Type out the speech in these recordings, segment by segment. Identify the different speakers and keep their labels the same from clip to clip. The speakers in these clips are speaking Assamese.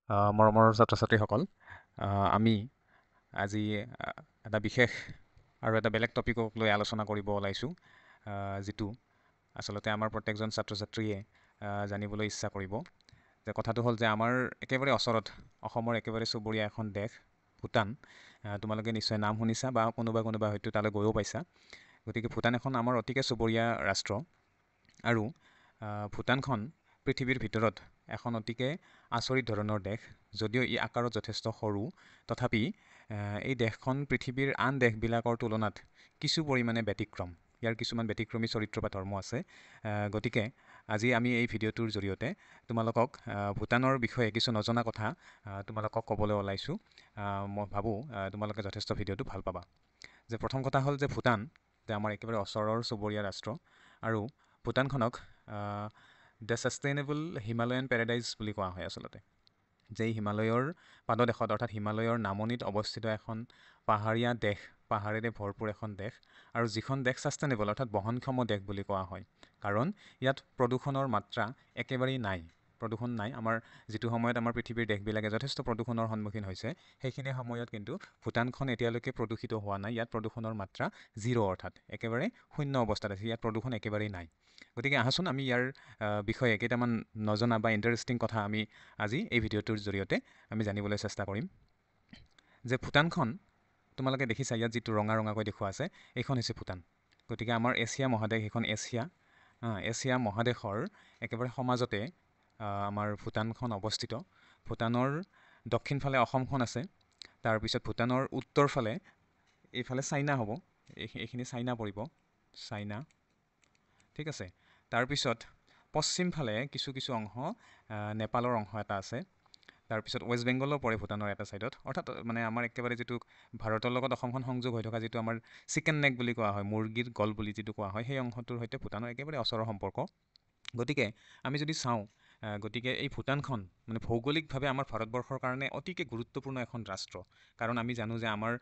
Speaker 1: মৰমৰ ছাত্ৰ ছাত্ৰীসকল, আমি আজি এটা বিশেষ আৰু এটা বেলেগ টপিকক লৈ আলোচনা কৰিব ওলাইছোঁ, যিটো আচলতে আমাৰ প্ৰত্যেকজন ছাত্ৰ ছাত্ৰীয়ে জানিবলৈ ইচ্ছা কৰিব। যে কথাটো হ'ল যে আমাৰ একেবাৰে ওচৰত অসমৰ একেবাৰে চুবুৰীয়া এখন দেশ ভূটান। তোমালোকে নিশ্চয় নাম শুনিছা বা কোনোবা হয়তো তালৈ গৈও পাইছা। গতিকে ভূটান এখন আমাৰ অতিকে চুবুৰীয়া ৰাষ্ট্ৰ আৰু ভূটানখন পৃথিৱীৰ ভিতৰত এখন অতিকে আচৰিত ধৰণৰ দেশ। যদিও ই আকাৰত যথেষ্ট সৰু, তথাপি এই দেশখন পৃথিৱীৰ আন দেশবিলাকৰ তুলনাত কিছু পৰিমাণে ব্যতিক্ৰম। ইয়াৰ কিছুমান ব্যতিক্ৰমী চৰিত্ৰ বা ধৰ্ম আছে। গতিকে আজি আমি এই ভিডিঅ'টোৰ জৰিয়তে তোমালোকক ভূটানৰ বিষয়ে কিছু নজনা কথা তোমালোকক ক'বলৈ ওলাইছোঁ। মই ভাবোঁ তোমালোকে যথেষ্ট ভিডিঅ'টো ভাল পাবা। যে প্ৰথম কথা হ'ল যে ভূটান যে আমাৰ একেবাৰে ওচৰৰ চুবুৰীয়া ৰাষ্ট্ৰ, আৰু ভূটানখনক দ্য ছাষ্টেইনেবল হিমালয়ান পেৰাডাইজ বুলি কোৱা হয় আচলতে। যে হিমালয়ৰ পাদদেশত অৰ্থাৎ হিমালয়ৰ নামনিত অৱস্থিত এখন পাহাৰীয়া দেশ, পাহাৰেৰে ভৰপূৰ এখন দেশ, আৰু যিখন দেশ ছাষ্টেইনেবল অৰ্থাৎ বহনক্ষম দেশ বুলি কোৱা হয়। কাৰণ ইয়াত প্ৰদূষণৰ মাত্ৰা একেবাৰেই নাই। প্ৰদূষণ নাই। আমাৰ যিটো সময়ত আমাৰ পৃথিৱীৰ দেশবিলাকে যথেষ্ট প্ৰদূষণৰ সন্মুখীন হৈছে, সেইখিনি সময়ত কিন্তু ভূটানখন এতিয়ালৈকে প্ৰদূষিত হোৱা নাই। ইয়াত প্ৰদূষণৰ মাত্ৰা 0, অৰ্থাৎ একেবাৰে শূন্য অৱস্থাত আছে। ইয়াত প্ৰদূষণ একেবাৰেই নাই। গতিকে আহাচোন আমি ইয়াৰ বিষয়ে কেইটামান নজনা বা ইণ্টাৰেষ্টিং কথা আমি আজি এই ভিডিঅ'টোৰ জৰিয়তে আমি জানিবলৈ চেষ্টা কৰিম। যে ভূটানখন তোমালোকে দেখিছা, ইয়াত যিটো ৰঙা ৰঙাকৈ দেখুওৱা আছে, এইখন হৈছে ভূটান। গতিকে আমাৰ এছিয়া মহাদেশ, এইখন এছিয়া মহাদেশৰ একেবাৰে সমাজতে আমাৰ ভূটানখন অৱস্থিত। ভূটানৰ দক্ষিণ ফালে অসমখন আছে। তাৰপিছত ভূটানৰ উত্তৰ ফালে এইফালে চাইনা হ'ব, এইখিনি চাইনা পৰিব, চাইনা, ঠিক আছে। তাৰপিছত পশ্চিম ফালে কিছু অংশ নেপালৰ অংশ এটা আছে। তাৰপিছত ৱেষ্ট বেংগলো পৰে ভূটানৰ এটা ছাইডত, অৰ্থাৎ মানে আমাৰ একেবাৰে যিটো ভাৰতৰ লগত অসমখন সংযোগ হৈ থকা যিটো আমাৰ চিকেন নেক বুলি কোৱা হয়, মুৰ্গীৰ গল বুলি যিটো কোৱা হয়, সেই অংশটোৰ সৈতে ভূটানৰ একেবাৰে ওচৰৰ সম্পৰ্ক। গতিকে আমি যদি চাওঁ, গতিকে এই ভূটানখন মানে ভৌগোলিকভাৱে আমাৰ ভাৰতবৰ্ষৰ কাৰণে অতিকে গুৰুত্বপূৰ্ণ এখন ৰাষ্ট্ৰ। কাৰণ আমি জানো যে আমাৰ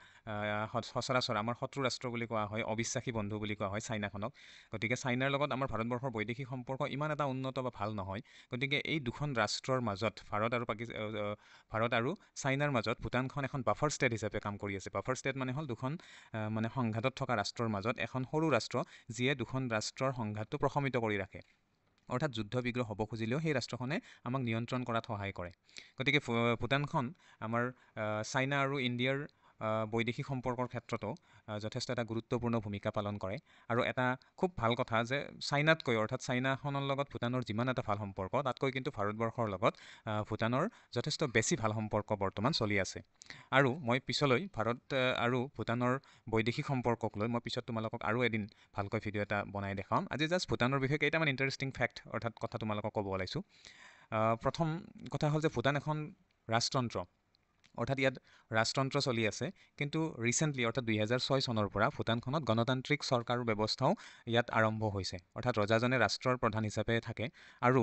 Speaker 1: সচৰাচৰ আমাৰ শত্ৰু ৰাষ্ট্ৰ বুলি কোৱা হয়, অবিশ্বাসী বন্ধু বুলি কোৱা হয় চাইনাখনক। গতিকে চাইনাৰ লগত আমাৰ ভাৰতবৰ্ষৰ বৈদেশিক সম্পৰ্ক ইমান এটা উন্নত বা ভাল নহয়। গতিকে এই দুখন ৰাষ্ট্ৰৰ মাজত ভাৰত আৰু চাইনাৰ মাজত ভূটানখন এখন বাফাৰ ষ্টেট হিচাপে কাম কৰি আছে। বাফাৰ ষ্টেট মানে হ'ল দুখন মানে সংঘাতত থকা ৰাষ্ট্ৰৰ মাজত এখন সৰু ৰাষ্ট্ৰ, যিয়ে দুখন ৰাষ্ট্ৰৰ সংঘাতটো প্ৰশমিত কৰি ৰাখে। অৰ্থাৎ যুদ্ধ বিগ্ৰহ হ'ব খুজিলেও সেই ৰাষ্ট্ৰখনে আমাক নিয়ন্ত্ৰণ কৰাত সহায় কৰে। গতিকে ভূটানখন আমাৰ চাইনা আৰু ইণ্ডিয়াৰ বৈদেশিক সম্পৰ্কৰ ক্ষেত্ৰতো যথেষ্ট এটা গুৰুত্বপূৰ্ণ ভূমিকা পালন কৰে। আৰু এটা খুব ভাল কথা যে চাইনাতকৈ, অৰ্থাৎ চাইনাখনৰ লগত ভূটানৰ যিমান এটা ভাল সম্পৰ্ক, তাতকৈ কিন্তু ভাৰতবৰ্ষৰ লগত ভূটানৰ যথেষ্ট বেছি ভাল সম্পৰ্ক বৰ্তমান চলি আছে। আৰু মই পিছলৈ ভাৰত আৰু ভূটানৰ বৈদেশিক সম্পৰ্কক লৈ মই পিছত তোমালোকক আৰু এদিন ভালকৈ ভিডিঅ' এটা বনাই দেখাম। আজি জাষ্ট ভূটানৰ বিষয়ে কেইটামান ইণ্টাৰেষ্টিং ফেক্ট অৰ্থাৎ কথা তোমালোকক ক'ব ওলাইছোঁ। প্ৰথম কথা হ'ল যে ভূটান এখন ৰাজতন্ত্ৰ, অৰ্থাৎ ইয়াত ৰাজতন্ত্ৰ চলি আছে। কিন্তু ৰিচেণ্টলি অৰ্থাৎ 2006 চনৰ পৰা ভূটানখনত গণতান্ত্ৰিক চৰকাৰৰ ব্যৱস্থাও ইয়াত আৰম্ভ হৈছে। অৰ্থাৎ ৰজাজনে ৰাষ্ট্ৰৰ প্ৰধান হিচাপে থাকে, আৰু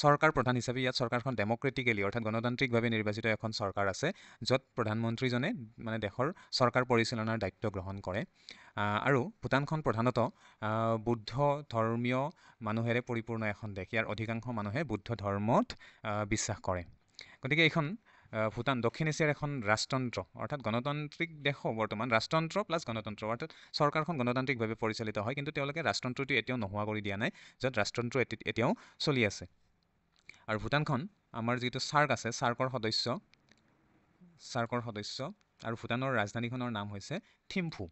Speaker 1: চৰকাৰ প্ৰধান হিচাপে ইয়াত চৰকাৰখন ডেম'ক্ৰেটিকেলি অৰ্থাৎ গণতান্ত্ৰিকভাৱে নিৰ্বাচিত এখন চৰকাৰ আছে, য'ত প্ৰধানমন্ত্ৰীজনে মানে দেশৰ চৰকাৰ পৰিচালনাৰ দায়িত্ব গ্ৰহণ কৰে। আৰু ভূটানখন প্ৰধানত বুদ্ধ ধৰ্মীয় মানুহেৰে পৰিপূৰ্ণ এখন দেশ। ইয়াৰ অধিকাংশ মানুহে বুদ্ধ ধৰ্মত বিশ্বাস কৰে। গতিকে এইখন ভূটান দক্ষিণ এছিয়াৰ এখন ৰাজতন্ত্ৰ, অৰ্থাৎ গণতান্ত্ৰিক দেশো বৰ্তমান, ৰাজতন্ত্ৰ প্লাছ গণতন্ত্ৰ, অৰ্থাৎ চৰকাৰখন গণতান্ত্ৰিকভাৱে পৰিচালিত হয়, কিন্তু তেওঁলোকে ৰাজতন্ত্ৰটো এতিয়াও নোহোৱা কৰি দিয়া নাই, য'ত ৰাজতন্ত্ৰ এতিয়াও চলি আছে। আৰু ভূটানখন আমাৰ যিটো চাৰ্ক আছে, চাৰ্কৰ সদস্য, আৰু ভূটানৰ ৰাজধানীখনৰ নাম হৈছে থিম্ফু।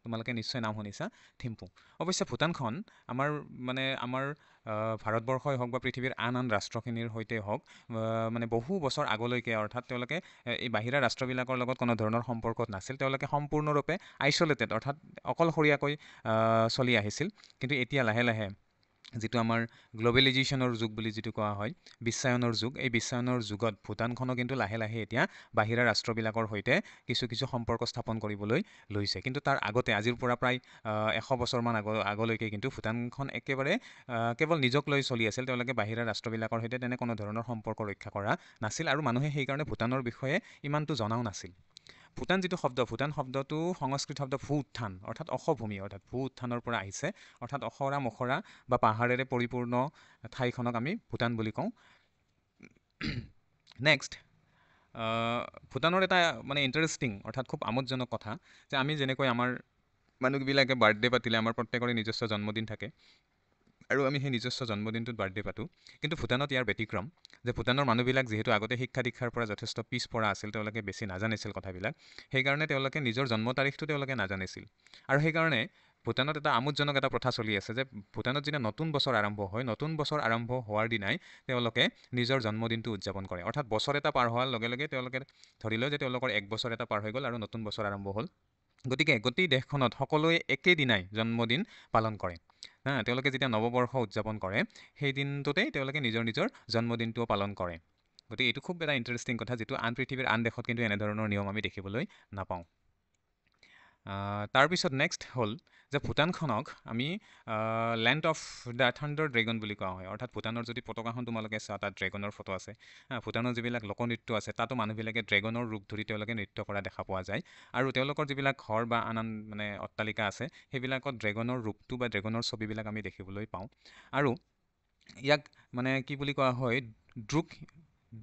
Speaker 1: তোমালোকে নিশ্চয় নাম শুনিছা, থিম্ফু। অৱশ্যে ভূটানখন আমাৰ ভাৰতবৰ্ষই হওক বা পৃথিৱীৰ আন ৰাষ্ট্ৰখিনিৰ সৈতে হওক মানে বহু বছৰ আগলৈকে, অৰ্থাৎ তেওঁলোকে এই বাহিৰা ৰাষ্ট্ৰবিলাকৰ লগত কোনো ধৰণৰ সম্পৰ্কত নাছিল। তেওঁলোকে সম্পূৰ্ণৰূপে আইচলেটেড, অৰ্থাৎ অকলশৰীয়াকৈ চলি আহিছিল। কিন্তু এতিয়া লাহে লাহে যিটো আমাৰ গ্ল'বেলাইজেশ্যনৰ যুগ বুলি যিটো কোৱা হয়, বিশ্বায়নৰ যুগ, এই বিশ্বায়নৰ যুগত ভূটানখনো কিন্তু লাহে লাহে এতিয়া বাহিৰা ৰাষ্ট্ৰবিলাকৰ সৈতে কিছু সম্পৰ্ক স্থাপন কৰিবলৈ লৈছে। কিন্তু তাৰ আগতে, আজিৰ পৰা প্ৰায় 100 বছৰমান আগলৈকে কিন্তু ভূটানখন একেবাৰে কেৱল নিজক লৈ চলি আছিল। তেওঁলোকে বাহিৰা ৰাষ্ট্ৰবিলাকৰ সৈতে তেনে কোনো ধৰণৰ সম্পৰ্ক ৰক্ষা কৰা নাছিল, আৰু মানুহে সেইকাৰণে ভূটানৰ বিষয়ে ইমানটো জনাও নাছিল। ভূটান যিটো শব্দ, ভূটান শব্দটো সংস্কৃত শব্দ ভূ উত্থান, অৰ্থাৎ অসভূমি, অৰ্থাৎ ভূ উত্থানৰ পৰা আহিছে। অৰ্থাৎ অখৰা মখৰা বা পাহাৰেৰে পৰিপূৰ্ণ ঠাইখনক আমি ভূটান বুলি কওঁ। নেক্সট, ভূটানৰ এটা মানে ইণ্টাৰেষ্টিং অৰ্থাৎ খুব আমোদজনক কথা যে আমি যেনেকৈ আমাৰ মানুহবিলাকে বাৰ্থডে পাতিলে আমাৰ প্ৰত্যেকৰে নিজস্ব জন্মদিন থাকে আৰু আমি সেই নিজস্ব জন্মদিনটোত বাৰ্থডে পাতোঁ, কিন্তু ভূটানত ইয়াৰ ব্যতিক্ৰম যে ভূটানৰ মানুহবিলাক যিহেতু আগতে শিক্ষা দীক্ষাৰ পৰা যথেষ্ট পিছপৰা আছিল, তেওঁলোকে বেছি নাজানিছিল কথাবিলাক, সেইকাৰণে তেওঁলোকে নিজৰ জন্ম তাৰিখটো তেওঁলোকে নাজানিছিল। আৰু সেইকাৰণে ভূটানত এটা আমোদজনক এটা প্ৰথা চলি আছে যে ভূটানত যেতিয়া নতুন বছৰ আৰম্ভ হয়, নতুন বছৰ আৰম্ভ হোৱাৰ দিনাই তেওঁলোকে নিজৰ জন্মদিনটো উদযাপন কৰে। অৰ্থাৎ বছৰ এটা পাৰ হোৱাৰ লগে লগে তেওঁলোকে ধৰি লয় যে তেওঁলোকৰ এক বছৰ এটা পাৰ হৈ গ'ল আৰু নতুন বছৰ আৰম্ভ হ'ল। গতিকে গোটেই দেশখনত সকলোৱে একেদিনাই জন্মদিন পালন কৰে। তেওঁলোকে যেতিয়া নৱবৰ্ষ উদযাপন কৰে, সেই দিনটোতেই তেওঁলোকে নিজৰ নিজৰ জন্মদিনটোও পালন কৰে। গতিকে এইটো খুব এটা ইণ্টাৰেষ্টিং কথা, যিটো পৃথিৱীৰ আন দেশত কিন্তু এনেধৰণৰ নিয়ম আমি দেখিবলৈ নাপাওঁ। তাৰপিছত নেক্সট হ'ল যে ভূটানখনক আমি land of the thunder dragon বুলি কোৱা হয়। অৰ্থাৎ ভূটানৰ যদি পতাকাখন তোমালোকে চোৱা, তাত ড্ৰেগনৰ ফটো আছে। ভূটানৰ যিবিলাক লোকনৃত্য আছে, তাতো মানুহবিলাকে ড্ৰেগনৰ ৰূপ ধৰি তেওঁলোকে নৃত্য কৰা দেখা পোৱা যায়। আৰু তেওঁলোকৰ যিবিলাক ঘৰ বা আন আন মানে অট্টালিকা আছে, সেইবিলাকত ড্ৰেগনৰ ৰূপটো বা ড্ৰেগনৰ ছবিবিলাক আমি দেখিবলৈ পাওঁ। আৰু ইয়াক মানে কি বুলি কোৱা হয়,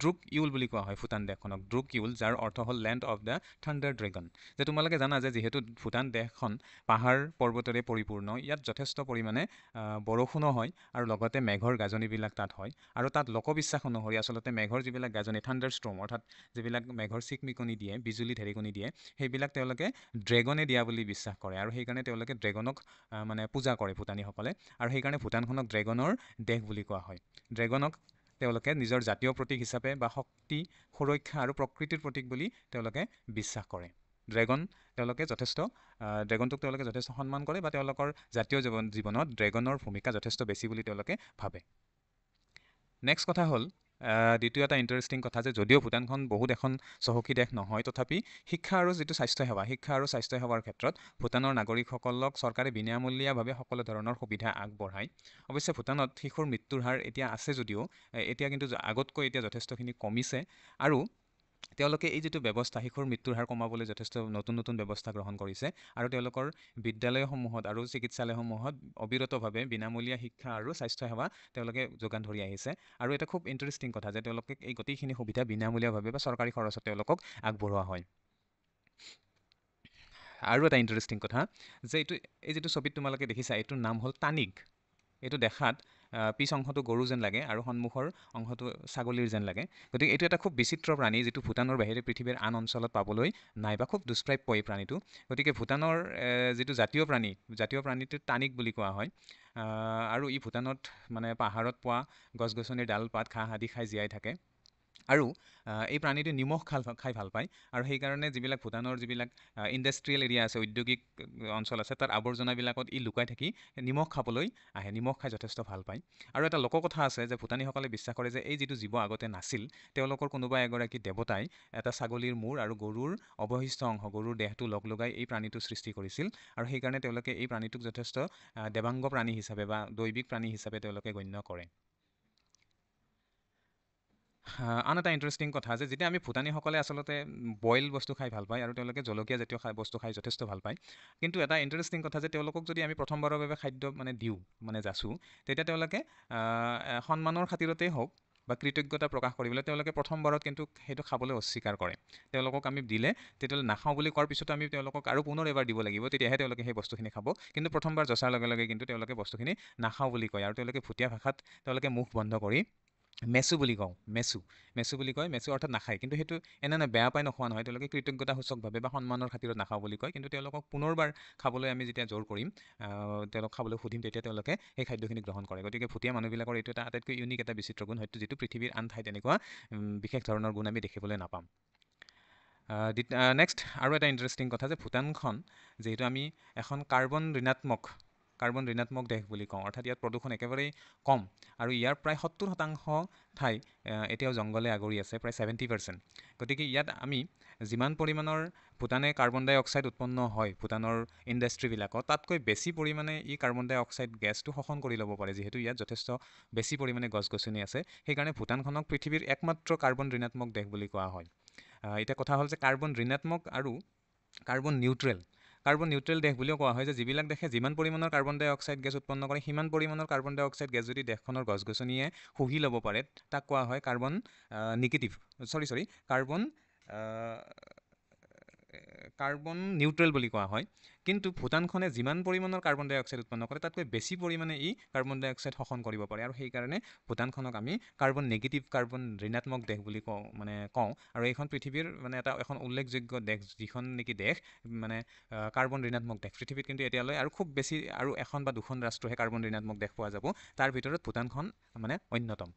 Speaker 1: ড্ৰুক ইউল বুলি কোৱা হয় ভূটান দেশখনক, ড্ৰুক ইউল, যাৰ অৰ্থ হ'ল land of the thunder dragon. যে তোমালোকে জানা যে যিহেতু ভূটান দেশখন পাহাৰ পৰ্বতেৰে পৰিপূৰ্ণ, ইয়াত যথেষ্ট পৰিমাণে বৰষুণো হয় আৰু লগতে মেঘৰ গাজনিবিলাক তাত হয়। আৰু তাত লোকবিশ্বাস অনুসৰি আচলতে মেঘৰ যিবিলাক গাজনি, থাণ্ডাৰ ষ্টৰ্ম, অৰ্থাৎ যিবিলাক মেঘৰ চিকমিকনি দিয়ে, বিজুলী ঢেৰেকনি দিয়ে, সেইবিলাক তেওঁলোকে ড্ৰেগনে দিয়া বুলি বিশ্বাস কৰে। আৰু সেইকাৰণে তেওঁলোকে ড্ৰেগনক মানে পূজা কৰে ভূটানীসকলে। আৰু সেইকাৰণে ভূটানখনক ড্ৰেগনৰ দেশ বুলি কোৱা হয়। ড্ৰেগনক তেওঁলোকে নিজৰ জাতীয় প্ৰতীক হিচাপে বা শক্তি, সুৰক্ষা আৰু প্ৰকৃতিৰ প্ৰতীক বুলি তেওঁলোকে বিশ্বাস কৰে। ড্ৰেগনটোক তেওঁলোকে যথেষ্ট সন্মান কৰে বা তেওঁলোকৰ জাতীয় জীৱনত ড্ৰেগনৰ ভূমিকা যথেষ্ট বেছি বুলি তেওঁলোকে ভাবে। নেক্সট কথা হ'ল দ্বিতীয় এটা ইণ্টাৰেষ্টিং কথা যে যদিও ভূটানখন বহুত এখন চহকী দেশ নহয়, তথাপি শিক্ষা আৰু স্বাস্থ্যসেৱাৰ ক্ষেত্ৰত ভূটানৰ নাগৰিকসকলক চৰকাৰে বিনামূলীয়াভাৱে সকলো ধৰণৰ সুবিধা আগবঢ়ায়। অৱশ্যে ভূটানত শিশুৰ মৃত্যুৰ হাৰ এতিয়া আছে যদিও এতিয়া কিন্তু আগতকৈ এতিয়া যথেষ্টখিনি কমিছে। আৰু তেওঁলোকে এই যিটো ব্যৱস্থা, শিশুৰ মৃত্যুৰ হাৰ কমাবলৈ যথেষ্ট নতুন নতুন ব্যৱস্থা গ্ৰহণ কৰিছে। আৰু তেওঁলোকৰ বিদ্যালয়সমূহত আৰু চিকিৎসালয়সমূহত অবিৰতভাৱে বিনামূলীয়া শিক্ষা আৰু স্বাস্থ্যসেৱা তেওঁলোকে যোগান ধৰি আহিছে। আৰু এটা খুব ইণ্টাৰেষ্টিং কথা যে তেওঁলোকে এই গোটেইখিনি সুবিধা বিনামূলীয়াভাৱে বা চৰকাৰী খৰচত তেওঁলোকক আগবঢ়োৱা হয়। আৰু এটা ইণ্টাৰেষ্টিং কথা যে এই যিটো ছবিত তোমালোকে দেখিছা, এইটোৰ নাম হ'ল তানিগ। এইটো দেখাত পিছ অংশটো গৰু যেন লাগে আৰু সন্মুখৰ অংশটো ছাগলীৰ যেন লাগে। গতিকে এইটো এটা খুব বিচিত্ৰ প্ৰাণী, যিটো ভূটানৰ বাহিৰে পৃথিৱীৰ আন অঞ্চলত পাবলৈ নাই বা খুব দুষ্প্ৰাপ্য এই প্ৰাণীটো। গতিকে ভূটানৰ যিটো জাতীয় প্ৰাণীটো তানিগ বুলি কোৱা হয়। আৰু ই ভূটানত মানে পাহাৰত পোৱা গছ গছনিৰ ডাল পাত ঘাঁহ আদি খাই জীয়াই থাকে। আৰু এই প্ৰাণীটো নিমখ খাই ভাল পায়। আৰু সেইকাৰণে ভূটানৰ যিবিলাক ইণ্ডাষ্ট্ৰিয়েল এৰিয়া আছে, ঔদ্যোগিক অঞ্চল আছে, তাত আৱৰ্জনাবিলাকত ই লুকাই থাকি নিমখ খাবলৈ আহে, নিমখ খাই যথেষ্ট ভাল পায়। আৰু এটা লোককথা আছে যে ভূটানীসকলে বিশ্বাস কৰে যে এই যিটো জীৱ আগতে নাছিল, তেওঁলোকৰ কোনোবা এগৰাকী দেৱতাই এটা ছাগলীৰ মূৰ আৰু গৰুৰ অৱশিষ্ট অংশ, গৰুৰ দেহটো লগাই এই প্ৰাণীটো সৃষ্টি কৰিছিল। আৰু সেইকাৰণে তেওঁলোকে এই প্ৰাণীটোক যথেষ্ট দেৱাংগ প্ৰাণী হিচাপে বা দৈবিক প্ৰাণী হিচাপে তেওঁলোকে গণ্য কৰে। আন এটা ইণ্টাৰেষ্টিং কথা যে যেতিয়া আমি ভূটানীসকলে আচলতে বইল বস্তু খাই ভাল পায় আৰু তেওঁলোকে জলকীয়া জাতীয় বস্তু খাই যথেষ্ট ভাল পায়। কিন্তু এটা ইণ্টাৰেষ্টিং কথা যে তেওঁলোকক যদি আমি প্ৰথমবাৰৰ বাবে খাদ্য দিওঁ, যাচোঁ, তেতিয়া তেওঁলোকে সন্মানৰ খাতিৰতেই হওক বা কৃতজ্ঞতা প্ৰকাশ কৰিবলৈ তেওঁলোকে প্ৰথমবাৰত কিন্তু সেইটো খাবলৈ অস্বীকাৰ কৰে। তেওঁলোকক আমি দিলে তেতিয়াহ'লে নাখাওঁ বুলি কোৱাৰ পিছতো আমি তেওঁলোকক আৰু পুনৰ এবাৰ দিব লাগিব, তেতিয়াহে তেওঁলোকে সেই বস্তুখিনি খাব। কিন্তু প্ৰথমবাৰ যচাৰ লগে লগে কিন্তু তেওঁলোকে বস্তুখিনি নাখাওঁ বুলি কয়। আৰু তেওঁলোকে ভুটীয়া ভাষাত তেওঁলোকে মুখ বন্ধ কৰি মেচু বুলি কয়, মেচু অৰ্থাৎ নাখায়। কিন্তু সেইটো এনে বেয়া পাই নোখোৱা নহয়, তেওঁলোকে কৃতজ্ঞতাসূচকভাৱে বা সন্মানৰ খাতিৰত নাখাওঁ বুলি কয়। কিন্তু তেওঁলোকক পুনৰবাৰ খাবলৈ আমি যেতিয়া জোৰ কৰিম, তেওঁলোকক খাবলৈ সুধিম, তেতিয়া তেওঁলোকে সেই খাদ্যখিনি গ্ৰহণ কৰে। গতিকে ভুটীয়া মানুহবিলাকৰ এইটো এটা আটাইতকৈ ইউনিক এটা বিচিত্ৰ গুণ, হয়তো যিটো পৃথিৱীৰ আন ঠাইত এনেকুৱা বিশেষ ধৰণৰ গুণ আমি দেখিবলৈ নাপাম। নেক্সট আৰু এটা ইণ্টাৰেষ্টিং কথা যে ভূটানখন যিহেতু আমি এখন কাৰ্বন ঋণাত্মক দেশ বুলি কওঁ, অৰ্থাৎ ইয়াত প্ৰদূষণ একেবাৰেই কম। আৰু ইয়াৰ প্ৰায় 70% ঠাই এতিয়াও জংঘলে আগুৰি আছে, প্ৰায় 70%। গতিকে ইয়াত আমি যিমান পৰিমাণৰ ভূটানে কাৰ্বন ডাই অক্সাইড উৎপন্ন হয় ভূটানৰ ইণ্ডাষ্ট্ৰিবিলাকত, তাতকৈ বেছি পৰিমাণে ই কাৰ্বন ডাই অক্সাইড গেছটো শোষণ কৰি ল'ব পাৰে, যিহেতু ইয়াত যথেষ্ট বেছি পৰিমাণে গছ গছনি আছে। সেইকাৰণে ভূটানখনক পৃথিৱীৰ একমাত্ৰ কাৰ্বন ঋণাত্মক দেশ বুলি কোৱা হয়। এতিয়া কথা হ'ল যে কাৰ্বন ঋণাত্মক আৰু কাৰ্বন নিউট্ৰেল দেশ বুলিও কোৱা হয়, যে যিবিলাক দেশে যিমান পৰিমাণৰ কাৰ্বন ডাই অক্সাইড গেছ উৎপন্ন কৰে, সিমান পৰিমাণৰ কাৰ্বন ডাই অক্সাইড গেছ যদি দেশখনৰ গছ গছনিয়ে শুহি ল'ব পাৰে, তাক কোৱা হয় কাৰ্বন কাৰ্বন নিউট্ৰেল বুলি কোৱা হয়। কিন্তু ভূটানখনে যিমান পৰিমাণৰ কাৰ্বন ডাই অক্সাইড উৎপন্ন কৰে তাতকৈ বেছি পৰিমাণে ই কাৰ্বন ডাই অক্সাইড শোষণ কৰিব পাৰে, আৰু সেইকাৰণে ভূটানখনক আমি কাৰ্বন নেগেটিভ, কাৰ্বন ঋণাত্মক দেশ বুলি কওঁ। আৰু এইখন পৃথিৱীৰ মানে এখন উল্লেখযোগ্য দেশ, যিখন নেকি দেশ মানে কাৰ্বন ঋণাত্মক দেশ পৃথিৱীত কিন্তু এতিয়ালৈ, আৰু খুব বেছি আৰু এখন বা দুখন ৰাষ্ট্ৰহে কাৰ্বন ঋণাত্মক দেশ পোৱা যাব, তাৰ ভিতৰত ভূটানখন মানে অন্যতম।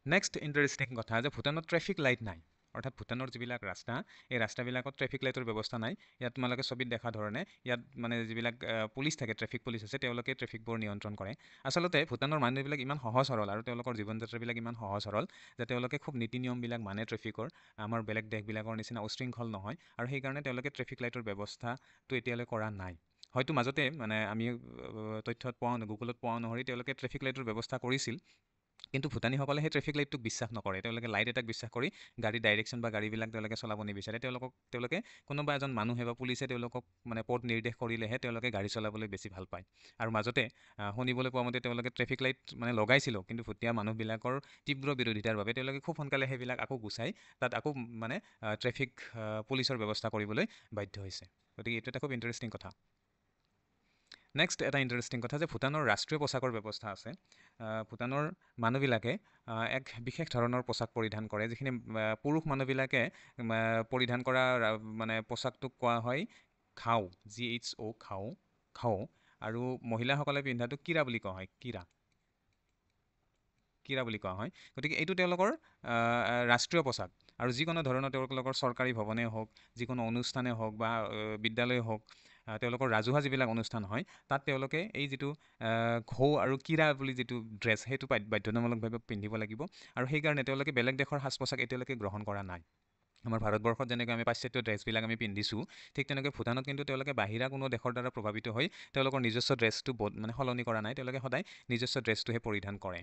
Speaker 1: নেক্সট ইণ্টাৰেষ্টিং কথা যে ভূটানত ট্ৰেফিক লাইট নাই, অৰ্থাৎ ভূটানৰ যিবিলাক ৰাস্তা, এই ৰাস্তাবিলাকত ট্ৰেফিক লাইটৰ ব্যৱস্থা নাই। ইয়াত তোমালোকে ছবিত দেখা ধৰণে ইয়াত মানে যিবিলাক পুলিচ থাকে, ট্ৰেফিক পুলিচ আছে, তেওঁলোকে ট্ৰেফিকবোৰ নিয়ন্ত্ৰণ কৰে। আচলতে ভূটানৰ মানুহবিলাক ইমান সহজ সৰল আৰু তেওঁলোকৰ জীৱন যাত্ৰাবিলাক ইমান সহজ সৰল যে তেওঁলোকে খুব নীতি নিয়মবিলাক মানে ট্ৰেফিকৰ, আমাৰ বেলেগ দেশবিলাকৰ নিচিনা উশৃংখল নহয়, আৰু সেইকাৰণে তেওঁলোকে ট্ৰেফিক লাইটৰ ব্যৱস্থাটো এতিয়ালৈ কৰা নাই। হয়তো মাজতে মানে আমি তথ্যত পোৱা, গুগলত পোৱা অনুসৰি তেওঁলোকে ট্ৰেফিক লাইটৰ ব্যৱস্থা কৰিছিল, কিন্তু ভূটানীসকলে সেই ট্ৰেফিক লাইটটোক বিশ্বাস নকৰে। তেওঁলোকে লাইট এটাক বিশ্বাস কৰি গাড়ীৰ ডাইৰেকশ্যন বা গাড়ীবিলাক তেওঁলোকে চলাব নিবিচাৰে। তেওঁলোকে কোনোবা এজন মানুহে বা পুলিচে তেওঁলোকক মানে পথ নিৰ্দেশ কৰিলেহে তেওঁলোকে গাড়ী চলাবলৈ বেছি ভাল পায়। আৰু মাজতে শুনিবলৈ পোৱা মতে তেওঁলোকে ট্ৰেফিক লাইট মানে লগাইছিলোঁ, কিন্তু ভুটীয়া মানুহবিলাকৰ তীব্ৰ বিৰোধিতাৰ বাবে তেওঁলোকে খুব সোনকালে সেইবিলাক আকৌ গুচাই তাত আকৌ মানে ট্ৰেফিক পুলিচৰ ব্যৱস্থা কৰিবলৈ বাধ্য হৈছে। গতিকে এইটো এটা খুব ইণ্টাৰেষ্টিং কথা। নেক্সট এটা ইণ্টাৰেষ্টিং কথা যে ভূটানৰ ৰাষ্ট্ৰীয় পোছাকৰ ব্যৱস্থা আছে। ভূটানৰ মানুহবিলাকে এক বিশেষ ধৰণৰ পোছাক পৰিধান কৰে, যিখিনি পুৰুষ মানুহবিলাকে পৰিধান কৰা মানে পোছাকটোক কোৱা হয় খাও, GHO, খাও, আৰু মহিলাসকলে পিন্ধাটো কিৰা বুলি কোৱা হয়, কিৰা বুলি কোৱা হয়। গতিকে এইটো তেওঁলোকৰ ৰাষ্ট্ৰীয় পোছাক, আৰু যিকোনো ধৰণৰ তেওঁলোকৰ চৰকাৰী ভৱনেই হওক, যিকোনো অনুষ্ঠানেই হওক বা বিদ্যালয়েই হওক, তেওঁলোকৰ ৰাজহুৱা যিবিলাক অনুষ্ঠান হয় তাত তেওঁলোকে এই যিটো ঘৌ আৰু কিৰা বুলি যিটো ড্ৰেছ, সেইটো বাধ্যতামূলকভাৱে পিন্ধিব লাগিব। আৰু সেইকাৰণে তেওঁলোকে বেলেগ দেশৰ সাজ পোছাক এতিয়ালৈকে গ্ৰহণ কৰা নাই। আমাৰ ভাৰতবৰ্ষত যেনেকৈ আমি পাশ্চাত্য ড্ৰেছবিলাক আমি পিন্ধিছোঁ, ঠিক তেনেকৈ ভূটানত কিন্তু তেওঁলোকে বাহিৰা কোনো দেশৰ দ্বাৰা প্ৰভাৱিত হৈ তেওঁলোকৰ নিজস্ব ড্ৰেছটো মানে সলনি কৰা নাই, তেওঁলোকে সদায় নিজস্ব ড্ৰেছটোহে পৰিধান কৰে।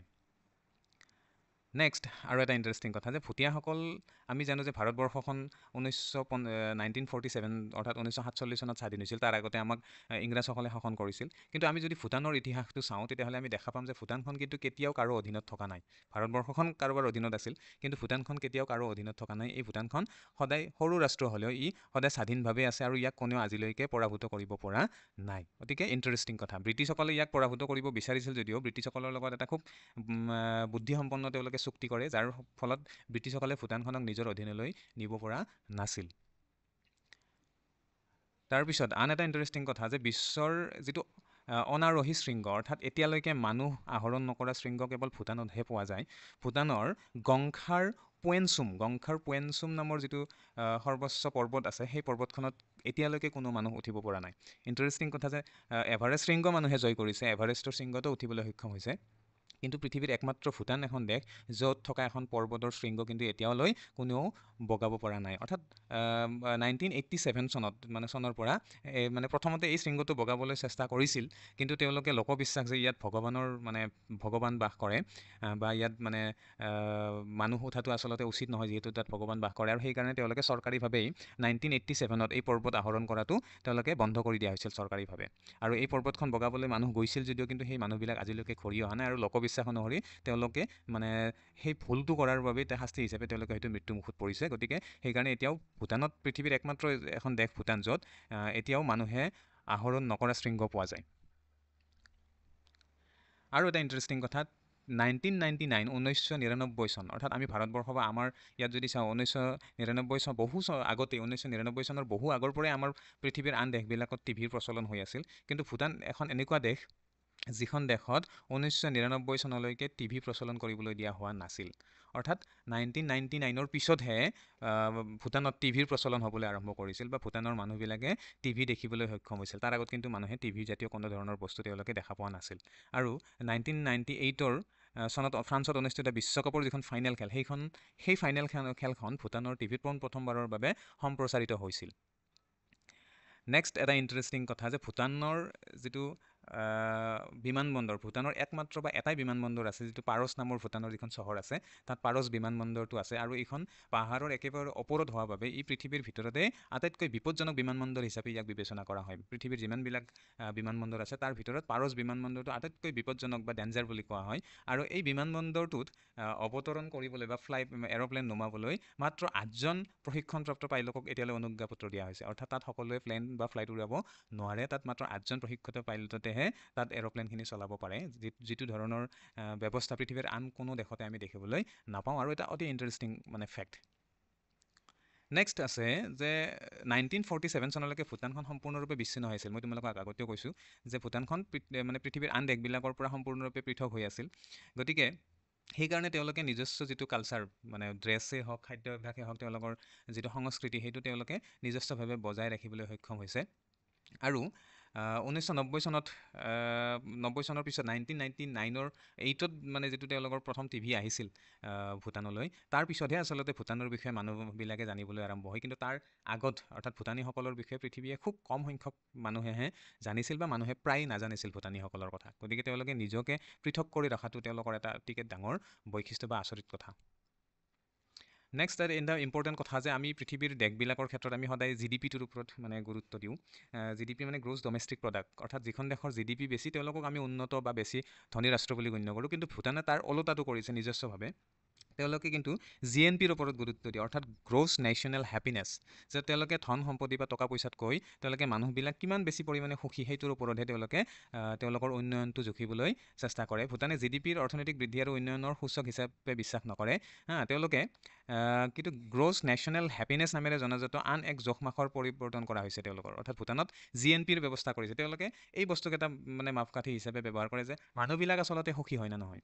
Speaker 1: নেক্সট আৰু এটা ইণ্টাৰেষ্টিং কথা যে ভুটীয়াসকল, আমি জানো যে ভাৰতবৰ্ষখন 1947 অৰ্থাৎ 1947 চনত স্বাধীন হৈছিল। তাৰ আগতে আমাক ইংৰাজসকলে শাসন কৰিছিল। কিন্তু আমি যদি ভূটানৰ ইতিহাসটো চাওঁ তেতিয়াহ'লে আমি দেখা পাম যে ভূটানখন কিন্তু কেতিয়াও কাৰো অধীনত থকা নাই। ভাৰতবৰ্ষখন কাৰোবাৰ অধীনত আছিল, কিন্তু ভূটানখন কেতিয়াও কাৰো অধীনত থকা নাই। এই ভূটানখন সদায় সৰু ৰাষ্ট্ৰ হ'লেও ই সদায় স্বাধীনভাৱে আছে, আৰু ইয়াক কোনেও আজিলৈকে পৰাভূত কৰিব পৰা নাই। গতিকে ইণ্টাৰেষ্টিং কথা। ব্ৰিটিছসকলে ইয়াক পৰাভূত কৰিব বিচাৰিছিল যদিও ব্ৰিটিছসকলৰ লগত এটা খুব বুদ্ধিসম্পন্ন তেওঁলোকে চুক্তি কৰে, যাৰ ফলত ব্ৰিটিছসকলে ভূটানখনক নিজৰ অধীনলৈ নিব পৰা নাছিল। তাৰপিছত আন এটা ইণ্টাৰেষ্টিং কথা যে বিশ্বৰ যিটো অনাৰোহী শৃংগ, অৰ্থাৎ এতিয়ালৈকে মানুহ আহৰণ নকৰা শৃংগ কেৱল ভূটানতহে পোৱা যায়। ভূটানৰ গংখাৰ পোৱেনচুম নামৰ যিটো সৰ্বোচ্চ পৰ্বত আছে, সেই পৰ্বতখনত এতিয়ালৈকে কোনো মানুহ উঠিব পৰা নাই। ইণ্টাৰেষ্টিং কথা যে এভাৰেষ্ট শৃংগ মানুহে জয় কৰিছে, এভাৰেষ্টৰ শৃংগতো উঠিবলৈ সক্ষম হৈছে, কিন্তু পৃথিৱীৰ একমাত্ৰ ভূটান এখন দেশ য'ত থকা এখন পৰ্বতৰ শৃংগ কিন্তু এতিয়ালৈ কোনেও বগাব পৰা নাই। অৰ্থাৎ 1987 চনত মানে চনৰ পৰা মানে প্ৰথমতে এই শৃংগটো বগাবলৈ চেষ্টা কৰিছিল, কিন্তু তেওঁলোকে লোকবিশ্বাস যে ইয়াত ভগৱান বাস কৰে, বা ইয়াত মানে মানুহ উঠাটো আচলতে উচিত নহয়, যিহেতু তাত ভগৱান বাস কৰে, আৰু সেইকাৰণে তেওঁলোকে চৰকাৰীভাৱেই 1987 এই পৰ্বত আহৰণ কৰাটো তেওঁলোকে বন্ধ কৰি দিয়া হৈছিল চৰকাৰীভাৱে। আৰু এই পৰ্বতখন বগাবলৈ মানুহ গৈছিল যদিও কিন্তু সেই মানুহবিলাক আজিলৈকে ঘূৰি অহা নাই, আৰু লোকবিশ্বাস অনুসৰি তেওঁলোকে মানে সেই ভুলটো কৰাৰ বাবে শাস্তি হিচাপে তেওঁলোকে হয়তো মৃত্যুমুখত পৰিছে। গতিকে সেইকাৰণে এতিয়াও ভূটানত, পৃথিৱীৰ একমাত্ৰ এখন দেশ ভূটান, য'ত এতিয়াও মানুহে আহৰণ নকৰা শৃংগ পোৱা যায়। আৰু এটা ইণ্টাৰেষ্টিং কথা, 1999 চন, অৰ্থাৎ আমি ভাৰতবৰ্ষ বা আমাৰ ইয়াত যদি চাওঁ 1999 চন, আগতে 1999 চনৰ বহু আগৰ পৰাই আমাৰ পৃথিৱীৰ আন দেশবিলাকত টিভিৰ প্ৰচলন হৈ আছিল। কিন্তু ভূটান এখন এনেকুৱা দেশ যিখন দেশত 1999 চনলৈকে টিভি প্ৰচলন কৰিবলৈ দিয়া হোৱা নাছিল। অৰ্থাৎ 1999 পিছতহে ভূটানত টিভিৰ প্ৰচলন হ'বলৈ আৰম্ভ কৰিছিল, বা ভূটানৰ মানুহবিলাকে টিভি দেখিবলৈ সক্ষম হৈছিল। তাৰ আগত কিন্তু মানুহে টিভি জাতীয় কোনো ধৰণৰ বস্তু তেওঁলোকে দেখা পোৱা নাছিল। আৰু 1998 চনত ফ্ৰান্সত অনুষ্ঠিত বিশ্বকাপৰ যিখন ফাইনেল খেল, সেই ফাইনেল খেলখন ভূটানৰ টিভিত প্ৰথমবাৰৰ বাবে সম্প্ৰচাৰিত হৈছিল। নেক্সট এটা ইণ্টাৰেষ্টিং কথা যে ভূটানৰ যিটো বিমানবন্দৰ ভূটানৰ একমাত্ৰ বা এটাই বিমানবন্দৰ আছে যিটো পাৰছ নামৰ ভূটানৰ যিখন চহৰ আছে তাত পাৰছ বিমানবন্দৰটো আছে আৰু এইখন পাহাৰৰ একেবাৰে ওপৰত হোৱাৰ বাবে ই পৃথিৱীৰ ভিতৰতে আটাইতকৈ বিপদজনক বিমানবন্দৰ হিচাপে ইয়াক বিবেচনা কৰা হয় পৃথিৱীৰ যিমানবিলাক বিমানবন্দৰ আছে তাৰ ভিতৰত পাৰছ বিমানবন্দৰটো আটাইতকৈ বিপদজনক বা ডেঞ্জাৰ বুলি কোৱা হয় আৰু এই বিমানবন্দৰটোত অৱতৰণ কৰিবলৈ বা এৰ'প্লেন নমাবলৈ মাত্ৰ 8জন প্ৰশিক্ষণপ্ৰাপ্ত পাইলটক এতিয়ালৈ অনুজ্ঞাপত্ৰ দিয়া হৈছে অৰ্থাৎ তাত সকলোৱে প্লেন বা ফ্লাইট উৰাব নোৱাৰে তাত মাত্ৰ 8জন প্ৰশিক্ষিত পাইলটেহে তাত এৰ'প্লেনখিনি চলাব পাৰে যিটো ধৰণৰ ব্যৱস্থা পৃথিৱীৰ আন কোনো দেশতে আমি দেখিবলৈ নাপাওঁ আৰু এটা অতি ইণ্টাৰেষ্টিং মানে ফেক্ট নেক্সট আছে যে 1947 চনলৈকে ভূটানখন সম্পূৰ্ণৰূপে বিচ্ছিন্ন হৈছিল মই তোমালোকক আগতেও কৈছোঁ যে ভূটানখন মানে পৃথিৱীৰ আন দেশবিলাকৰ পৰা সম্পূৰ্ণৰূপে পৃথক হৈ আছিল গতিকে সেইকাৰণে তেওঁলোকে নিজস্ব যিটো কালচাৰ মানে ড্ৰেছেই হওক খাদ্যাভ্যাসেই হওক তেওঁলোকৰ যিটো সংস্কৃতি সেইটো তেওঁলোকে নিজস্বভাৱে বজাই ৰাখিবলৈ সক্ষম হৈছে আৰু 1990 চনত 90 চনৰ পিছত 1999 মানে যিটো তেওঁলোকৰ প্ৰথম টিভি আহিছিল ভূটানলৈ তাৰ পিছতহে আচলতে ভূটানৰ বিষয়ে মানুহবিলাকে জানিবলৈ আৰম্ভ হয় কিন্তু তাৰ আগত অৰ্থাৎ ভূটানীসকলৰ বিষয়ে পৃথিৱীয়ে খুব কম সংখ্যক মানুহেহে জানিছিল বা মানুহে প্ৰায় নাজানিছিল ভূটানীসকলৰ কথা গতিকে তেওঁলোকে নিজকে পৃথক কৰি ৰখাটো তেওঁলোকৰ এটা অতিকে ডাঙৰ বৈশিষ্ট্য বা আচৰিত কথা নেক্সট এটা ইম্পৰ্টেণ্ট কথা যে আমি পৃথিৱীৰ দেশবিলাকৰ ক্ষেত্ৰত আমি সদায় GDP-টোৰ ওপৰত মানে গুৰুত্ব দিওঁ GDP মানে গ্ৰছ ডমেষ্টিক প্ৰডাক্ট অৰ্থাৎ যিখন দেশৰ GDP বেছি তেওঁলোকক আমি উন্নত বা বেছি ধনী ৰাষ্ট্ৰ বুলি গণ্য কৰোঁ কিন্তু ভূটানে তাৰ ওলোটাটো কৰিছে নিজস্বভাৱে তেওঁলোকে কিন্তু GNPৰ ওপৰত গুৰুত্ব দিয়ে অৰ্থাৎ গ্ৰছ নেশ্যনেল হেপিনেছ যে তেওঁলোকে ধন সম্পত্তি বা টকা পইচাতকৈ তেওঁলোকে মানুহবিলাক কিমান বেছি পৰিমাণে সুখী সেইটোৰ ওপৰতহে তেওঁলোকে তেওঁলোকৰ উন্নয়নটো জুখিবলৈ চেষ্টা কৰে ভূটানে GDPৰ অৰ্থনৈতিক বৃদ্ধি আৰু উন্নয়নৰ সূচক হিচাপে বিশ্বাস নকৰে তেওঁলোকে কিন্তু গ্ৰছ নেশ্যনেল হেপিনেছ নামেৰে জনাজাত আন এক জোখমাখৰ পৰিৱৰ্তন কৰা হৈছে তেওঁলোকৰ অৰ্থাৎ ভূটানত GNPৰ ব্যৱস্থা কৰিছে তেওঁলোকে এই বস্তুকেইটা মানে মাপকাঠি হিচাপে ব্যৱহাৰ কৰে যে মানুহবিলাক আচলতে সুখী হয় নে নহয়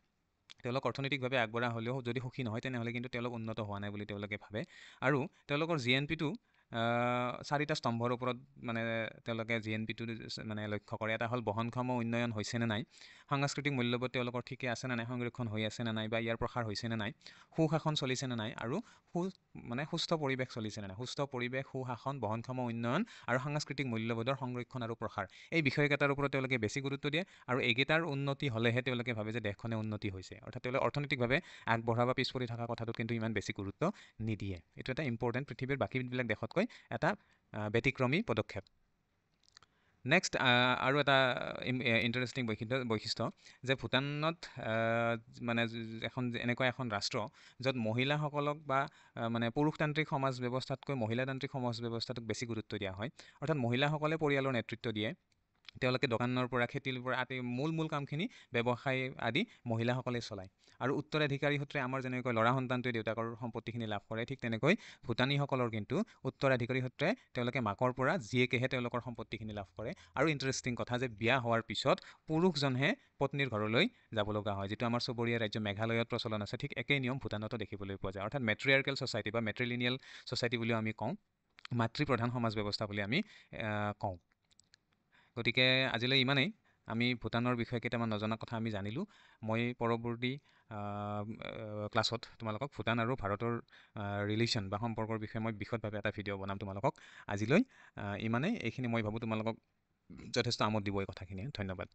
Speaker 1: তেওঁলোক অৰ্থনৈতিকভাৱে আগবঢ়া হ'লেও যদি সুখী নহয় তেনেহ'লে কিন্তু তেওঁলোক উন্নত হোৱা নাই বুলি তেওঁলোকে ভাবে আৰু তেওঁলোকৰ GNPটো 4টা স্তম্ভৰ ওপৰত মানে তেওঁলোকে GNPটো মানে লক্ষ্য কৰে এটা হ'ল বহনক্ষম উন্নয়ন হৈছেনে নাই সাংস্কৃতিক মূল্যবোধ তেওঁলোকৰ ঠিকে আছে নে নাই সংৰক্ষণ হৈ আছে নে নাই বা ইয়াৰ প্ৰসাৰ হৈছে নে নাই সুশাসন চলিছে নে নাই আৰু মানে সুস্থ পৰিৱেশ চলিছে নে নাই সুস্থ পৰিৱেশ সুশাসন বহনক্ষম উন্নয়ন আৰু সাংস্কৃতিক মূল্যবোধৰ সংৰক্ষণ আৰু প্ৰসাৰ এই বিষয়কেইটাৰ ওপৰত তেওঁলোকে বেছি গুৰুত্ব দিয়ে আৰু এইকেইটাৰ উন্নতি হ'লেহে তেওঁলোকে ভাবে যে দেশখনে উন্নতি হৈছে অৰ্থাৎ তেওঁলোকে অৰ্থনৈতিকভাৱে আগবঢ়া বা পিছ পৰি থকা কথাটোত কিন্তু ইমান বেছি গুৰুত্ব নিদিয়ে এইটো এটা ইম্পৰ্টেণ্ট পৃথিৱীৰ বাকীবিলাক দেশতকৈ এটা ব্যতিক্ৰমী পদক্ষেপ নেক্সট আৰু এটা ইণ্টাৰেষ্টিং বৈশিষ্ট্য যে ভূটানত মানে এনেকুৱা এখন ৰাষ্ট্ৰ য'ত মহিলাসকলক বা মানে পুৰুষতান্ত্ৰিক সমাজ ব্যৱস্থাতকৈ মহিলাতান্ত্ৰিক সমাজ ব্যৱস্থাটোক বেছি গুৰুত্ব দিয়া হয় অৰ্থাৎ মহিলাসকলে পৰিয়ালৰ নেতৃত্ব দিয়ে তেওঁলোকে দোকানৰ পৰা খেতিৰ পৰা আদি মূল কামখিনি ব্যৱসায় আদি মহিলাসকলে চলায় আৰু উত্তৰাধিকাৰী সূত্ৰে আমাৰ যেনেকৈ ল'ৰা সন্তানটোৱে দেউতাকৰ সম্পত্তিখিনি লাভ কৰে ঠিক তেনেকৈ ভূটানীসকলৰ কিন্তু উত্তৰাধিকাৰী সূত্ৰে তেওঁলোকে মাকৰ পৰা জীয়েকেহে তেওঁলোকৰ সম্পত্তিখিনি লাভ কৰে আৰু ইণ্টাৰেষ্টিং কথা যে বিয়া হোৱাৰ পিছত পুৰুষজনহে পত্নীৰ ঘৰলৈ যাব লগা হয় যিটো আমাৰ চুবুৰীয়া ৰাজ্য মেঘালয়ত প্ৰচলন আছে ঠিক একেই নিয়ম ভূটানতো দেখিবলৈ পোৱা যায় অৰ্থাৎ মেট্ৰিয়াৰ্কেল ছ'চাইটি বা মেট্ৰিলিনিয়েল ছ'চাইটি বুলিও আমি কওঁ মাতৃপ্ৰধান সমাজ ব্যৱস্থা বুলি আমি কওঁ গতিকে আজিলৈ ইমানেই আমি ভূটানৰ বিষয়ে কেইটামান নজনা কথা আমি জানিলোঁ মই পৰৱৰ্তী ক্লাছত তোমালোকক ভূটান আৰু ভাৰতৰ ৰিলেশ্যন বা সম্পৰ্কৰ বিষয়ে মই বিশদভাৱে এটা ভিডিঅ' বনাম তোমালোকক আজিলৈ ইমানেই এইখিনি মই ভাবোঁ তোমালোকক যথেষ্ট আমোদ দিব এই কথাখিনিয়ে ধন্যবাদ